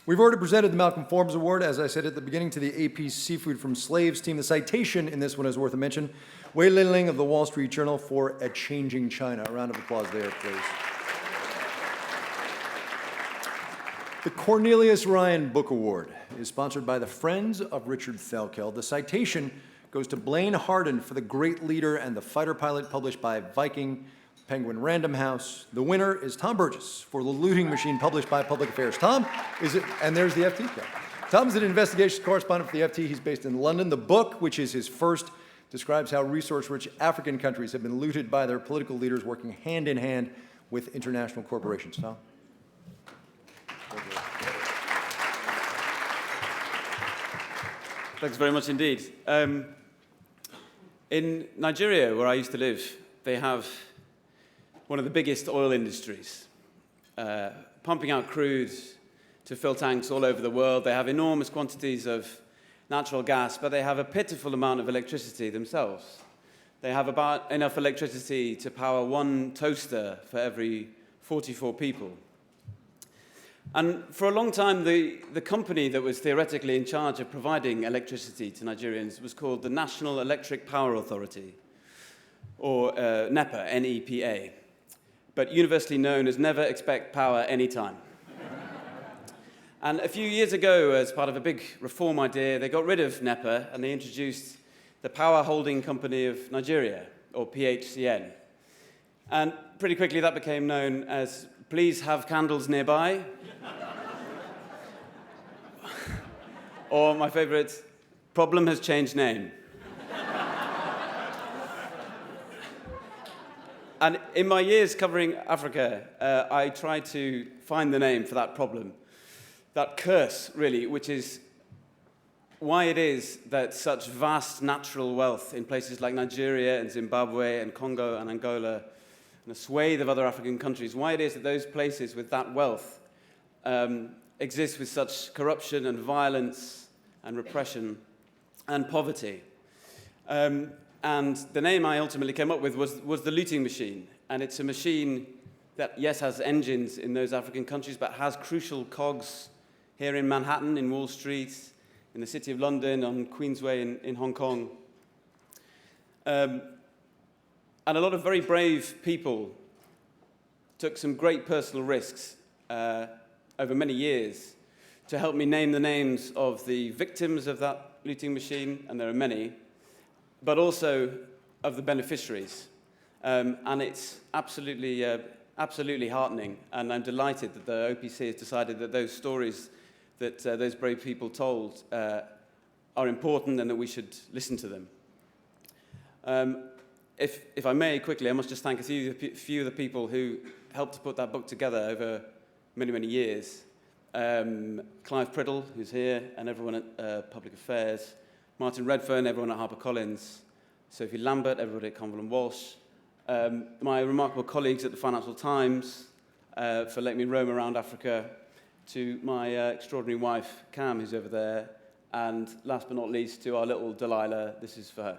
We've already presented the Malcolm Forbes Award, as I said at the beginning, to the AP Seafood from Slaves team. The citation in this one is worth a mention. Wei Linling of the Wall Street Journal for A Changing China. A round of applause there, please. The Cornelius Ryan Book Award is sponsored by the Friends of Richard Thalkeld. The citation goes to Blaine Harden for The Great Leader and the Fighter Pilot, published by Viking Penguin Random House. The winner is Tom Burgis for The Looting Machine, published by PublicAffairs. Tom, and there's the FT guy. Tom is an investigations correspondent for the FT. He's based in London. The book, which is his first, describes how resource-rich African countries have been looted by their political leaders working hand in hand with international corporations. Tom? Thanks very much indeed. In Nigeria, where I used to live, they have one of the biggest oil industries, pumping out crude to fill tanks all over the world. They have enormous quantities of natural gas, but they have a pitiful amount of electricity themselves. They have about enough electricity to power one toaster for every 44 people. And for a long time, the company that was theoretically in charge of providing electricity to Nigerians was called the National Electric Power Authority, or NEPA, N-E-P-A, but universally known as Never Expect Power Anytime. And a few years ago, as part of a big reform idea, they got rid of NEPA and they introduced the Power Holding Company of Nigeria, or PHCN. And pretty quickly that became known as Please Have Candles Nearby, or my favorite, Problem Has Changed Name. And in my years covering Africa, I tried to find the name for that problem, that curse, really, which is why it is that such vast natural wealth in places like Nigeria and Zimbabwe and Congo and Angola and a swathe of other African countries, why it is that those places with that wealth exist with such corruption and violence and repression and poverty. And the name I ultimately came up with was the looting machine. And it's a machine that, yes, has engines in those African countries, but has crucial cogs here in Manhattan, in Wall Street, in the City of London, on Queensway in Hong Kong. And a lot of very brave people took some great personal risks over many years to help me name the names of the victims of that looting machine, and there are many, but also of the beneficiaries. And it's absolutely heartening, and I'm delighted that the OPC has decided that those stories that those brave people told are important and that we should listen to them. If I may, quickly, I must just thank a few of the people who helped to put that book together over many, many years. Clive Priddle, who's here, and everyone at Public Affairs, Martin Redfern, everyone at HarperCollins, Sophie Lambert, everybody at Conville & Walsh, my remarkable colleagues at the Financial Times for letting me roam around Africa, to my extraordinary wife, Cam, who's over there, and last but not least, to our little Delilah. This is for her.